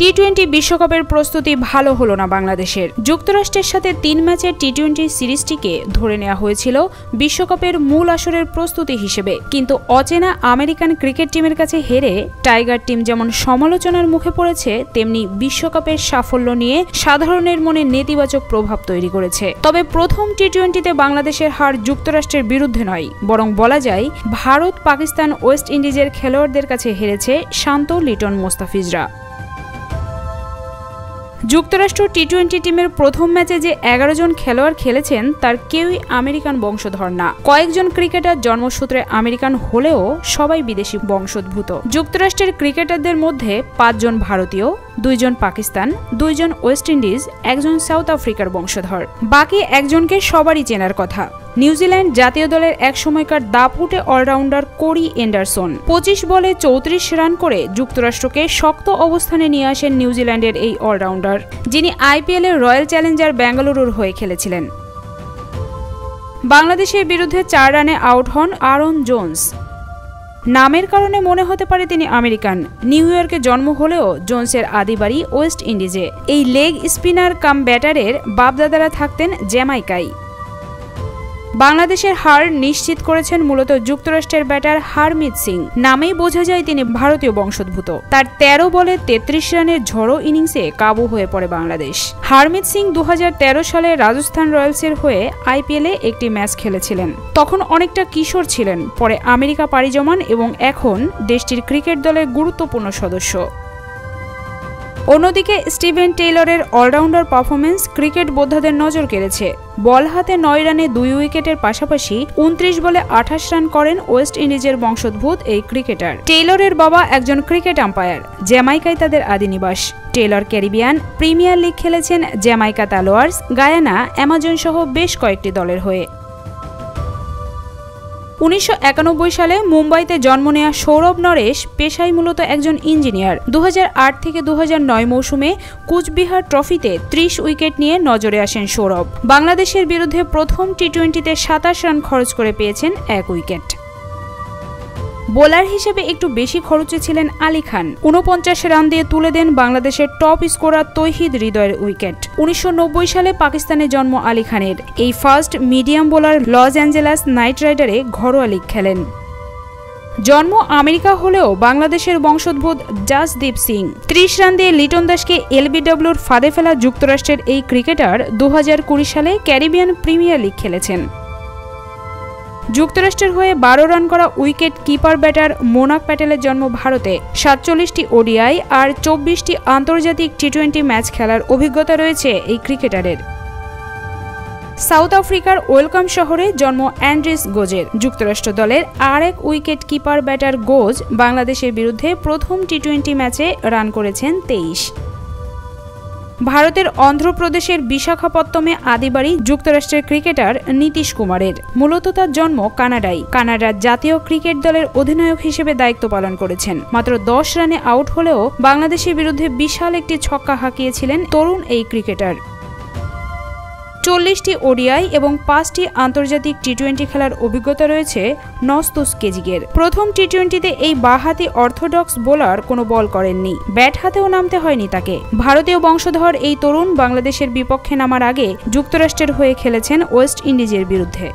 টি-20 বিশ্বকাপের প্রস্তুতি ভালো হলো না বাংলাদেশের। যুক্তরাষ্ট্রের সাথে 3 ম্যাচের টি-20 সিরিজটিকে ধরে নেওয়া হয়েছিল বিশ্বকাপের মূল আসরের প্রস্তুতি হিসেবে, কিন্তু অচেনা আমেরিকান ক্রিকেট টিমের কাছে হেরে টাইগার টিম যেমন সমালোচনার মুখে পড়েছে, তেমনি বিশ্বকাপের সাফল্য নিয়ে সাধারণের মনে নেতিবাচক প্রভাব তৈরি করেছে। তবে প্রথম টি-20তে বাংলাদেশের হার যুক্তরাষ্ট্রের বিরুদ্ধে নয়, বরং বলা যায় ভারত, পাকিস্তান, ওয়েস্ট ইন্ডিজের খেলোয়াড়দের কাছে হেরেছে শান্ত, লিটন, মোস্তাফিজরা। যুক্তরাষ্ট্র টি-20 টিমের প্রথম ম্যাচে যে 11 জন খেলোয়াড় খেলেছেন তার কেউই আমেরিকান বংশধর না। কয়েকজন ক্রিকেটার জন্মসূত্রে আমেরিকান হলেও সবাই বিদেশি বংশোদ্ভূত। যুক্তরাষ্ট্রের ক্রিকেটারদের মধ্যে 5 জন ভারতীয়, 2 জন পাকিস্তান, 2 জন ওয়েস্ট ইন্ডিজ, 1 জন সাউথ আফ্রিকার বংশধর। বাকি একজনকে সবারই চেনার কথা, নিউজিল্যান্ড জাতীয় দলের এক সময়কার দাপুটে অলরাউন্ডার কোরি এন্ডারসন। 25 বলে 34 রান করে যুক্তরাষ্ট্রকে শক্ত অবস্থানে নিয়ে আসেন নিউজিল্যান্ডের এই অলরাউন্ডার, যিনি আইপিএল এর রয়্যাল চ্যালেঞ্জার বেঙ্গালুরুর হয়ে খেলেছিলেন। বাংলাদেশের বিরুদ্ধে 4 রানে আউট হন আরন জোন্স। নামের কারণে মনে হতে পারে তিনি আমেরিকান। নিউ ইয়র্কে জন্ম হলেও জোন্সের আদি বাড়ি ওয়েস্ট ইন্ডিজে। এই লেগ স্পিনার কাম ব্যাটারের বাপদাদারা থাকতেন জ্যামাইকায়। বাংলাদেশের হার নিশ্চিত করেছেন মূলত যুক্তরাষ্ট্রের ব্যাটার হারমিত সিং। নামেই বোঝা যায় তিনি ভারতীয় বংশোদ্ভূত। তার 13 বলে 33 রানের ঝড়ো ইনিংসে কাবু হয়ে পড়ে বাংলাদেশ। হারমিত সিং 2013 সালে রাজস্থান রয়্যালসের হয়ে আইপিএলে একটি ম্যাচ খেলেছিলেন। তখন অনেকটা কিশোর ছিলেন, পরে আমেরিকা পাড়ি জমান এবং এখন দেশটির ক্রিকেট দলের গুরুত্বপূর্ণ সদস্য। অন্যদিকে স্টিভেন টেইলরের অলরাউন্ডার পারফরমেন্স ক্রিকেট বোদ্ধাদের নজর কেড়েছে। বল হাতে 9 রানে 2 উইকেটের পাশাপাশি 29 বলে 28 রান করেন ওয়েস্ট ইন্ডিজের বংশোদ্ভূত এই ক্রিকেটার। টেইলরের বাবা একজন ক্রিকেট আম্পায়ার। জ্যামাইকায় তাদের আদি নিবাস। টেইলর ক্যারিবিয়ান প্রিমিয়ার লিগ খেলেছেন জ্যামাইকা তালোয়ার্স, গায়ানা, অ্যামাজন সহ বেশ কয়েকটি দলের হয়ে। 1991 সালে মুম্বাইতে জন্ম নেওয়া সৌরভ নরেশ পেশায় মূলত একজন ইঞ্জিনিয়ার। 2008 থেকে 2009 মৌসুমে কুচবিহার ট্রফিতে 30 উইকেট নিয়ে নজরে আসেন সৌরভ। বাংলাদেশের বিরুদ্ধে প্রথম টি-20তে 27 রান খরচ করে পেয়েছেন 1 উইকেট। বোলার হিসেবে একটু বেশি খরচে ছিলেন আলী খান। 49 রান দিয়ে তুলে দেন বাংলাদেশের টপ স্কোরার তৌহিদ হৃদয়ের উইকেট। 1990 সালে পাকিস্তানে জন্ম আলী খানের। এই fast medium bowler Los Angeles Knight রাইডারে ঘরোয়া লিগ খেলেন। জন্ম আমেরিকা হলেও বাংলাদেশের বংশোদ্ভূত জাসদীপ সিং। 30 রান দিয়ে লিটন দাসকে এলবিডব্লিউর ফাঁদে ফেলা যুক্তরাষ্ট্রের এই ক্রিকেটার 2020 সালে ক্যারিবিয়ান প্রিমিয়ার লিগ খেলেছেন। যুক্তরাষ্ট্রের হয়ে 12 রান করা উইকেট কিপার ব্যাটার মোনাক প্যাটেলের জন্ম ভারতে। 47টি ওডিআই আর 24টি আন্তর্জাতিক টি-20 ম্যাচ খেলার অভিজ্ঞতা রয়েছে এই ক্রিকেটারের। সাউথ আফ্রিকার ওয়েলকাম শহরে জন্ম অ্যান্ড্রিস গোজের। যুক্তরাষ্ট্র দলের আরেক উইকেট কিপার ব্যাটার গোজ বাংলাদেশের বিরুদ্ধে প্রথম টি-20 ম্যাচে রান করেছেন 23। ভারতের অন্ধ্রপ্রদেশের বিশাখাপত্তমে আদিবাড়ি যুক্তরাষ্ট্রের ক্রিকেটার নীতিশ কুমারের। মূলত তার জন্ম কানাডায়। কানাডার জাতীয় ক্রিকেট দলের অধিনায়ক হিসেবে দায়িত্ব পালন করেছেন। মাত্র 10 রানে আউট হলেও বাংলাদেশের বিরুদ্ধে বিশাল একটি ছক্কা হাঁকিয়েছিলেন তরুণ এই ক্রিকেটার। 40টি ওডিআই এবং 5টি আন্তর্জাতিক টি-20 খেলার অভিজ্ঞতা রয়েছে নস্তুস কেজিগের। প্রথম টি-20তে এই বাঁহাতি অর্থোডক্স বোলার কোনো বল করেননি। ব্যাট হাতেও নামতে হয়নি তাকে। ভারতীয় বংশধর এই তরুণ বাংলাদেশের বিপক্ষে নামার আগে যুক্তরাষ্ট্রের হয়ে খেলেছেন ওয়েস্ট ইন্ডিজের বিরুদ্ধে।